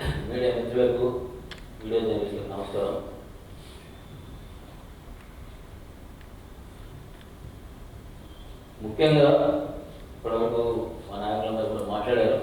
Media మిత్రులకు video జర్నలిస్టులకు నమస్కారం. ముఖ్యంగా ఇప్పటివరకు మా నాయకులందరూ కూడా మాట్లాడారు.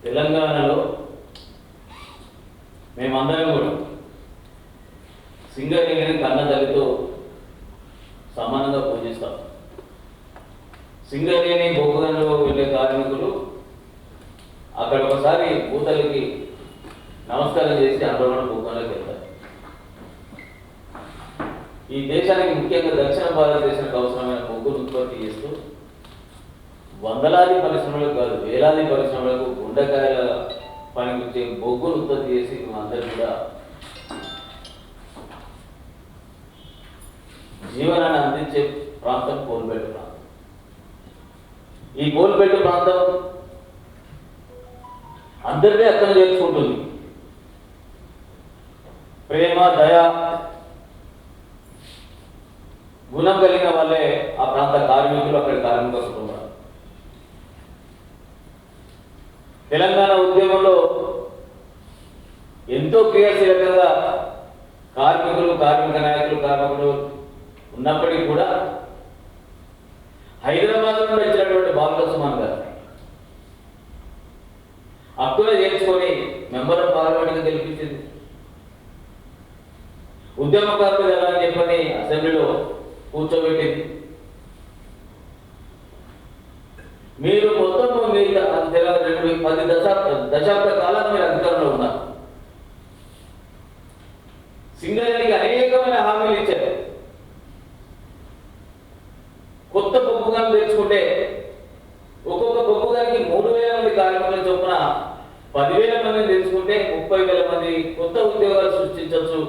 తెలంగాణలో మేమందరం కూడా సింగరేణిని కన్న తల్లితో సమానంగా పూజిస్తాం. సింగరేణి బొగ్గుగనిలో వెళ్ళే కార్మికులు అక్కడ ఒకసారి భూతల్లికి నమస్కారం చేసి అందరూ కూడా బొగ్గుగనిలోకి వెళ్తారు. ఈ దేశానికి ముఖ్యంగా దక్షిణ భారతదేశానికి అవసరమైన బొగ్గును ఉత్పత్తి చేస్తూ వందలాది పరిశ్రమలకు కాదు వేలాది పరిశ్రమలకు గుండెకాయల పనికొచ్చే బొగ్గును ఉత్పత్తి చేసి అందరూ కూడా జీవనాన్ని అందించే ప్రాంతం కోల్బెల్ట్ ప్రాంతం. ఈ కోల్బెల్ట్ ప్రాంతం అందరినీ అర్థం చేసుకుంటుంది. ప్రేమ దయ గుణం కలిగిన వాళ్ళే ఆ ప్రాంత కార్మికులు, అక్కడి కార్మిక కుటుంబాలు. తెలంగాణ ఉద్యమంలో ఎంతో క్రియాశీలకంగా కార్మికులు, కార్మిక నాయకులు, కార్మికులు ఉన్నప్పటికీ కూడా హైదరాబాద్ నుండి వచ్చినటువంటి బాబుల సుమాన్ గారు హక్కులు చేర్చుకొని మెంబర్ ఆఫ్ పార్లమెంట్గా గెలిపించింది. ఉద్యమకారులు ఎలా అని చెప్పని అసెంబ్లీలో కూర్చోబెట్టింది. మీరు మొత్తం మీరు 10 దశాబ్ద కాలంలో మీరు అధికారంలో ఉన్నారు. సింగరేణికి అనేకమైన హామీలు ఇచ్చారు. కొత్త బొగ్గుగనులు తెచ్చుకుంటే ఒక్కొక్క బొగ్గుగనికి 3,000 మంది కార్మికుల చొప్పున 10,000 మందిని తెచ్చుకుంటే 30,000 మంది కొత్త ఉద్యోగాలు సృష్టించవచ్చు.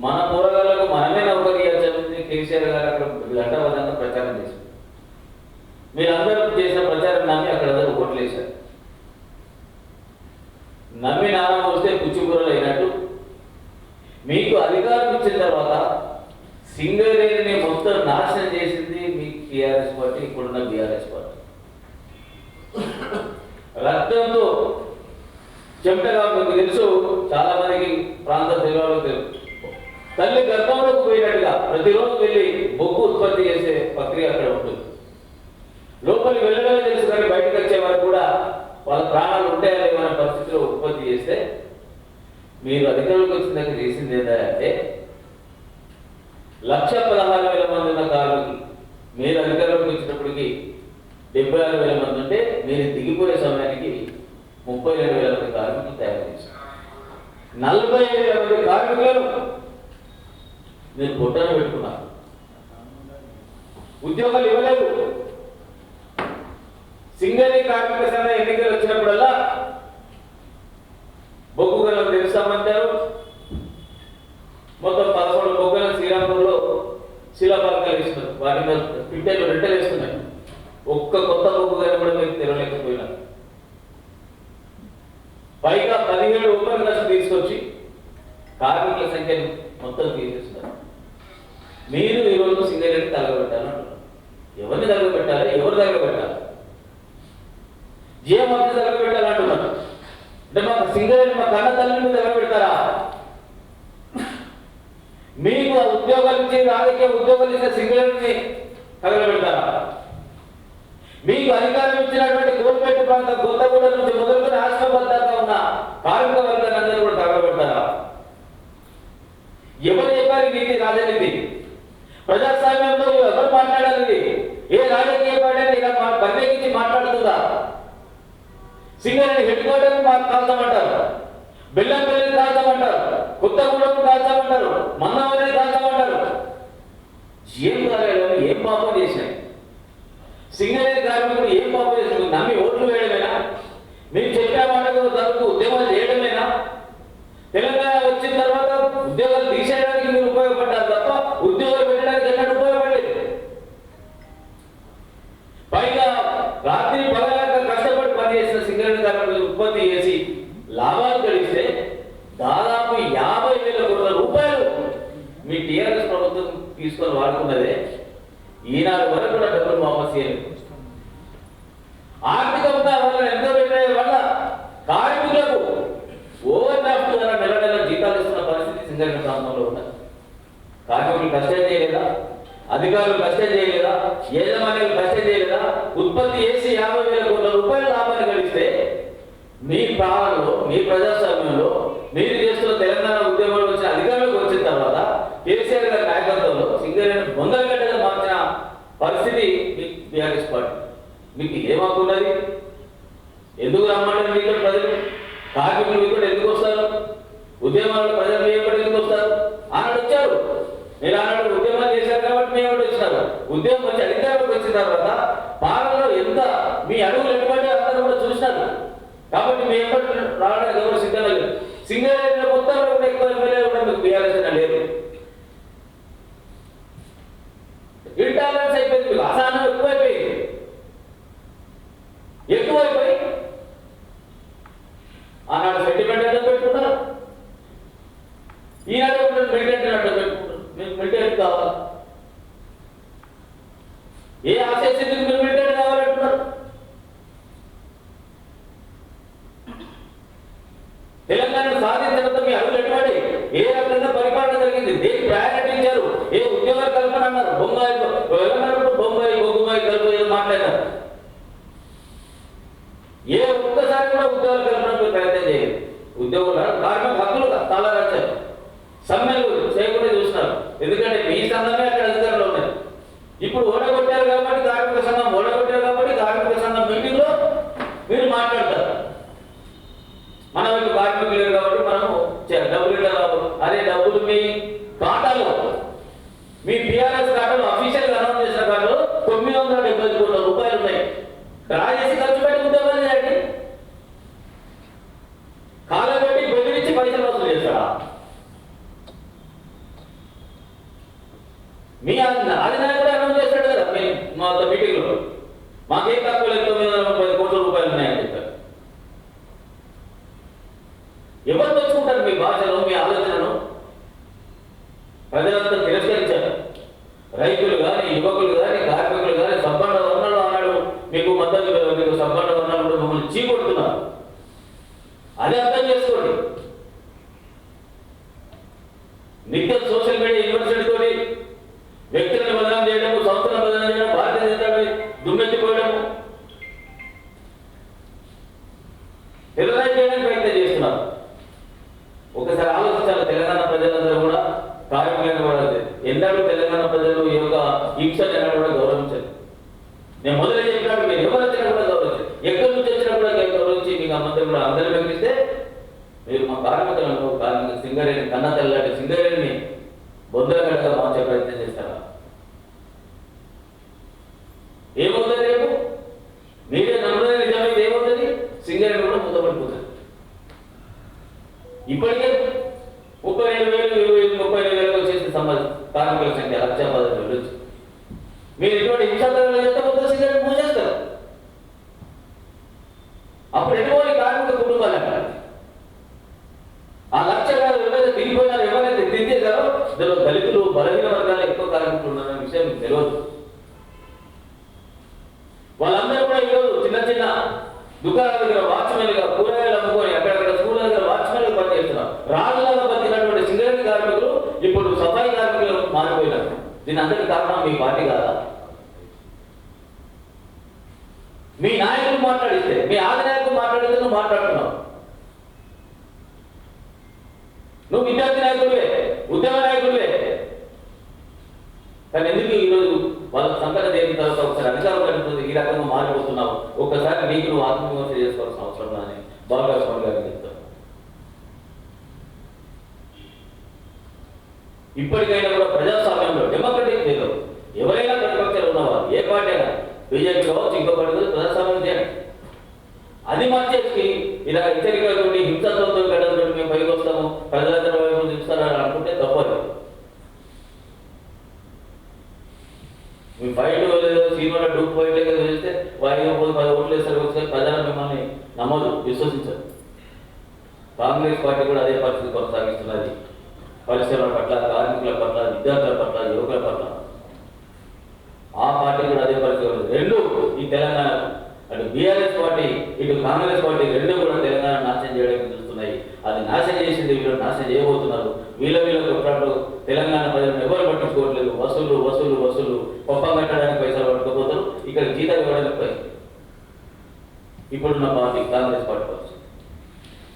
మన పోరాటాలకు మనమే నౌకరీ ఇవ్వచ్చని కేసీఆర్ గారు అక్కడ గంటవాదంగా ప్రచారం చేశారు. మీరందరూ చేసిన ప్రచారం నమ్మి అక్కడ అందరూ ఓట్లు వేశారు. నమ్మి నాన్న వస్తే పుచ్చిబుర్రలు అయినట్టు మీకు అధికారం ఇచ్చిన తర్వాత సింగరేణిని మొత్తం నాశనం చేసింది మీ టీఆర్ఎస్ పార్టీ, ఇప్పుడున్న బీఆర్ఎస్ పార్టీ. రక్తంతో చెమటగా మీకు తెలుసు, చాలా మందికి ప్రాంత తెలియలో తెలుసు. తల్లి గర్భంలోకి పోయినట్టుగా ప్రతిరోజు వెళ్ళి బొగ్గు ఉత్పత్తి చేసే ప్రక్రియ అక్కడ ఉంటుంది. లోపలికి వెళ్ళడమే తెలుసు, కానీ బయటకు వచ్చే వరకు కూడా వాళ్ళ ప్రాణాలు ఉంటాయా లేవనే పరిస్థితిలో ఉత్పత్తి చేస్తే మీరు అధికారంలోకి వచ్చిన దగ్గర చేసింది ఏంటంటే 1,16,000 మంది ఉన్న కార్మికులు మీరు అధికారంలోకి వచ్చినప్పటికీ 76,000 మంది ఉంటే మీరు దిగిపోయే సమయానికి 32,000 మంది కార్మికులు తయారు చేశారు. 45,000 మంది కార్మికులను మీరు పొట్టను పెట్టుకున్నారు. ఉద్యోగాలు ఇవ్వలేదు. సింగరేణి కార్మిక సంఘ ఎన్నికలు వచ్చినప్పుడల్లా బొగ్గు గనులను తెలుస్తామంటారు. మొత్తం 11 బొగ్గులను శ్రీరాంపూర్లో శిలాఫలకాలు ఇస్తున్నారు. వాటి మీద పిట్టెలు రెంటలు వేస్తున్నాయి. ఒక్క కొత్త బొగ్గు గని కూడా మీరు తెరవలేకపోయినారు. పైగా 17 ఓపెన్ కాస్ట్ తీసుకొచ్చి కార్మికుల సంఖ్యను మొత్తం తీసేస్తున్నారు. మీరు ఈరోజు సింగరేణి తగలబెట్టాలంటున్నారు. ఎవరిని తగలబెట్టాలి? ఎవరు తగలబెట్టాలి? జీఎంఆర్టీ తగలబెట్టాలంటున్నారు. అంటే మాకు సింగరేణి మా కన్న తల్లిని తగలబెడతారా? మీకు ఆ ఉద్యోగాలు ఇచ్చి రాజకీయ ఉద్యోగాలు ఇచ్చే సింగరేణిని తగలబెడతారా? మీకు అధికారం ఇచ్చినటువంటి కోల్పేట ప్రాంతం కొత్తగూడెం నుంచి మొదలుకొని ఆశ్రమాబాద్ దాకా ఉన్న కార్మిక వర్గాన్ని అందరూ కూడా తగలబెడతారా? ఎవరు చెప్పారు నీతి రాజనీతి? ప్రజాస్వామ్యంలో ఎవరు మాట్లాడాలి? ఏ రాజకీయ పార్టీ ఇలా ప్రత్యేకించి మాట్లాడుతుందా? సింగరేణి హెడ్ క్వార్టర్ కాల్చామంటారు, బెల్లంపల్లిని కాల్చామంటారు, కొత్తగూడెం కాల్చామంటారు, మన్నావరిని కాల్చామంటారు. ఏం కార్యాలయం ఏం పాపం చేసినాయి? సింగరేణి కార్మికుడు ఏం పాపం చేసిన? నమ్మి ఓట్లు వేయడమేనా? మీరు చెప్పే మాటకు తరపు ఉద్యమాలు చేయడమేనా? తెలంగాణ వచ్చిన తర్వాత ఉద్యోగాలు తీసేయడానికి మీరు ఉపయోగపడ్డారు తప్ప ఉద్యోగాలు పెట్టడానికి ఎన్నడూ ఉపయోగపడలేదు. పైగా రాత్రి పగలక కష్టపడి పనిచేసిన సింగరేణి కార్మికులు ఉత్పత్తి చేసి లాభాలు గడిస్తే దాదాపు 50,000 కోట్ల రూపాయలు మీ టీఆర్ఎస్ ప్రభుత్వం తీసుకొని వాడుకున్నదే ఈనాడు వరకు కూడా డబ్బులు వాపస్ చేయలేదు. ఆర్థికంగా వాళ్ళని ఎంతో పెట్టే వల్ల మీ పాలనలో, మీ ప్రజాస్వామ్యంలో మీరు చేస్తున్న తెలంగాణ ఉద్యమంలో వచ్చిన అధికారంలోకి వచ్చిన తర్వాత కేసీఆర్ గారి నాయకత్వంలో సింగరేణి బొందలగడ్డగా మార్చిన పరిస్థితి మీ బీఆర్ఎస్ పార్టీ. మీకు ఏమాకున్నది? ఎందుకు రమ్మంటారు మీకు ప్రజలు? కార్మికులు మీకు ఎందుకు వస్తారు? ఉద్యమాల్లో ప్రజలు మీ ఎక్కడ ఎందుకు వస్తారు? ఆనాడు వచ్చారు. మీరు ఆనాడు ఉద్యమాలు చేశారు కాబట్టి మీ ఎవరు వచ్చినారు. ఉద్యమం వచ్చి అధికారంలోకి వచ్చిన తర్వాత పాలనలో ఎంత మీ అడుగులు ఎటువంటి అందరూ కూడా చూసినారు. కాబట్టి మీ ఎప్పటి రావడానికి ఎవరు సిద్ధంగా లేదు. సింగరేణి మొత్తంలో కూడా ఎక్కువ ఎమ్మెల్యే కూడా మీకు బీఆర్ఎస్ లేదు. ఇంటాలరెన్స్ అయిపోయింది. మీకు అసహనం ఎక్కువైపోయింది. ఆనాడు సెంటిమెంట్ అడ్డం పెట్టుకుంటారు, ఈనాడు మిలిటెంట్ అడ్డం పెట్టుకుంటారు. మీకు మిలిటెంట్ కావాలి. ఏ ఆశిస్తుంది మీరు మిలిటెంట్ కావాలంటున్నారు? తెలంగాణ సాధించిన మీ అడుగులు ఎటువంటి ఏ రకంగా పరిపాలన జరిగింది? దేనికి ప్రయారిటీ ఇచ్చారు? ఏ ఉద్యోగాలు కల్పన అన్నారు? బొంబాయి బొగ్గుబాయి కలుపు మాట్లాడారు. ఏ ఒక్కసారి కూడా ఉద్యోగాలు కల్పనకు ప్రయత్నం చేయలేదు. ఉద్యోగుల కార్మిక హక్కులు చాలా రాశారు. సమ్మెలు చేయకుండా చూస్తున్నారు. ఎందుకంటే మీ సంఘమే అక్కడ అధికారంలో ఉన్నాయి. ఇప్పుడు ఓడగొట్టారు కాబట్టి కార్మిక సంఘం ఓడగొట్టారు కాబట్టి కార్మిక సంఘం మీటింగ్ లో మీరు మాట్లాడతారు. మనం ఇప్పుడు కార్మికులు లేరు కాబట్టి మనము డబ్బులు రావు. అదే డబ్బులు మీ ఖాతాలో, మీ బీఆర్ఎస్ ఖాతాలో అఫీషియల్ గా అనౌన్స్ చేసిన ఖాతాలో 970 కోట్ల రూపాయలు ఉన్నాయి. డ్రా చేసి ఖర్చు పెట్టి ఉద్యోగాలు చేయండి. కాలం పెట్టి బెదిరించి పైసలు వసూలు చేస్తారా? మీ అధినాయకుడు అనౌన్స్ చేస్తాడు కదా మా మీటింగ్ లో, మాకేం తక్కువ లేదు 930 కోట్ల రూపాయలు ఉన్నాయని చెప్పారు. ఎవరు తెచ్చుకుంటారు మీ భాషను, మీ ఆలోచనను? ప్రజలంతా తిరస్కరించారు. రైతులు కానీ, యువకులు కానీ, కార్మికులు కానీ, సంపన్న వర్ణాలు అన్నాడు మీకు మద్దతు, మీకు సంపన్న వర్ణాలు కూడా మమ్మల్ని చీకొడుతున్నారు. అదే అర్థం చేసుకోండి. నిత్యం సోషల్ మీడియా యూనివర్సిటీ తోటి వ్యక్తులను బదనాం చేయడము, సంస్థలను బదనాం చేయడం, భారతీయ జనతా పార్టీ దుమ్మెత్తిపోయడము, టెర్రరైజ్ చేయడానికి ప్రయత్నం చేస్తున్నారు. ఒకసారి ఆలోచించాలి. తెలంగాణ ప్రజలందరూ కూడా, కార్మికులను కూడా ఎన్నడూ తెలంగాణ ప్రజలు ఈ యొక్క హింసను ఎన్నడూ కూడా గౌరవించారు. నేను మొదలు చెప్పినట్టు మీరు ఎవరు వచ్చినా కూడా గౌరవించారు. ఎక్కడి నుంచి వచ్చినా కూడా గౌరవించి మీకు అందరూ కూడా అందరూ వ్యక్తిస్తే మీరు మా కార్మికులను, కార్మిక సింగరేణి కన్న తెల్లటి సింగరేణిని బొందలగడ్డగా మార్చే ప్రయత్నం చేస్తారా? ఏమవుతుంది రేపు? మీరే నమ్మదే నిజమైతే ఏమవుతుంది? సింగరేణి కూడా మూతపడిపోతుంది. ఇప్పటికే 35,000, 35,000 వచ్చేసి కార్మికుల సంఖ్య 1,10,000 వచ్చి మీరు ఇటువంటి హింసాలు చేస్తే మొత్తం సింగరేణి మూసేస్తారు. అప్పుడు ఎటువంటి కార్మిక కుటుంబాలు అంటారు? ఆ 1,00,000 ఎవరైతే దిగిపోయినారో, ఎవరైతే దించేశారో ఇందులో దళితులు, బలహీన వర్గాలు ఎక్కువ కార్మికులు ఉన్నారనే విషయం మీకు తెలియదు. వాళ్ళందరూ కూడా ఈరోజు చిన్న చిన్న దుకాణాల దగ్గర వాచ్మెన్గా, కూరగాయలు అమ్ముకొని అక్కడక్కడ స్కూల్ దగ్గర వాచ్మెన్గా పనిచేస్తున్నారు. రాజులాగా బతికినటువంటి సింగరేణి కార్మికులు ఇప్పుడు సఫాయి కార్మికులు మారిపోయినారు. దీని అందరికీ కారణం మీ పార్టీ కాదా? మీ నాయకులు మాట్లాడిస్తే, మీ ఆదినాయకులు మాట్లాడితే నువ్వు మాట్లాడుతున్నావు. నువ్వు విద్యార్థి నాయకుడివే, ఉద్యమ నాయకుడివే. కానీ ఎందుకు ఈరోజు వాళ్ళ సంకట చేరిన తర్వాత ఒకసారి అధికారం కలుగుతుంది ఈ రకంగా మారిపోతున్నావు? ఒక్కసారి నీకు నువ్వు ఆత్మవిమర్శ చేసుకోవాల్సిన అవసరం కానీ బాలకృష్ణ గారికి చెప్తాను. ఇప్పటికైనా కూడా ప్రజాస్వామ్యంలో డెమోక్రటిక్ లేదు. ఎవరైనా ప్రతిపక్షాలు ఉన్నవారు, ఏ పార్టీ అయినా, బీజేపీ కావచ్చు, ఇంకో పార్టీ ప్రజాస్వామ్యం చేయండి. అది మార్చేసి ఇలా హెచ్చరికలు హింసత్వంతో గడప మేము పైకి వస్తాము, ప్రజలందరూ వైపు చూస్తారని అనుకుంటే తప్పదు. మీ ఫైట్ సినిమాలో డూప్ ఫైట్ చేస్తే వారికి 10 ఓట్లు వేస్తారు. ఒకసారి ప్రజలు మిమ్మల్ని నమ్మదు, విశ్వసించరు. కాంగ్రెస్ పార్టీ కూడా అదే పరిస్థితి కొనసాగిస్తున్నది. పరిశ్రమల పట్ల, కార్మికుల పట్ల, విద్యార్థుల పట్ల, యువకుల పట్ల. ఆ పార్టీ కూడా అదే పరిస్థితి ఉంది. రెండు ఈ తెలంగాణ, అటు బీఆర్ఎస్ పార్టీ, ఇటు కాంగ్రెస్ పార్టీ రెండు కూడా తెలంగాణ నాశనం చేయడానికి చూస్తున్నాయి. అది నాశనం చేసింది వీళ్ళు నాశనం చేయబోతున్నారు. వీళ్ళ కొట్లాడు తెలంగాణ ప్రజలను ఎవరు పట్టించుకోవట్లేదు. వసూలు వసూలు వసూలు, పప్పం కట్టడానికి పైసలు పట్టుకోపోతారు, ఇక్కడ జీతాలు ఇవ్వడానికి ఇప్పుడున్న పార్టీ కాంగ్రెస్ పార్టీ.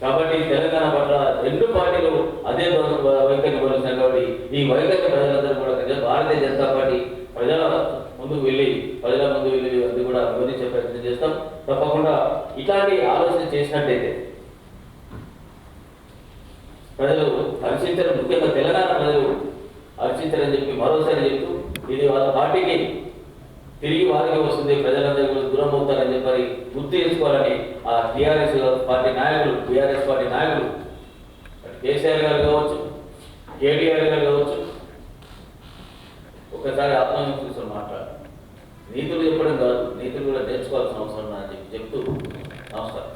కాబట్టి తెలంగాణ పట్ల రెండు పార్టీలు అదే వైఖరిని పోలిస్తారు. కాబట్టి ఈ వైఖరిని ప్రజలందరూ కూడా భారతీయ జనతా పార్టీ ప్రజల ముందుకు వెళ్ళి అది కూడా వివరించే ప్రయత్నం చేస్తాం. తప్పకుండా ఇట్లాంటి ఆలోచన చేసినట్టయితే ప్రజలు హర్షించడం, ముఖ్యంగా తెలంగాణ ప్రజలు హర్షించరని చెప్పి మరోసారి చెప్తూ ఇది వాళ్ళ పార్టీకి తిరిగి వారికి వస్తుంది, ప్రజలందరూ కూడా దూరం అవుతారని చెప్పి గుర్తు చేసుకోవాలని ఆ టీఆర్ఎస్ పార్టీ నాయకులు కేసీఆర్ గారు కావచ్చు, కేటీఆర్ గారు కావచ్చు, ఒకసారి ఆత్మవిశ్వాసం మాట్లాడాలి. నీతులు చెప్పడం కాదు, నీతులు కూడా నేర్చుకోవాల్సిన అవసరం ఉందని చెప్తూ నమస్కారం.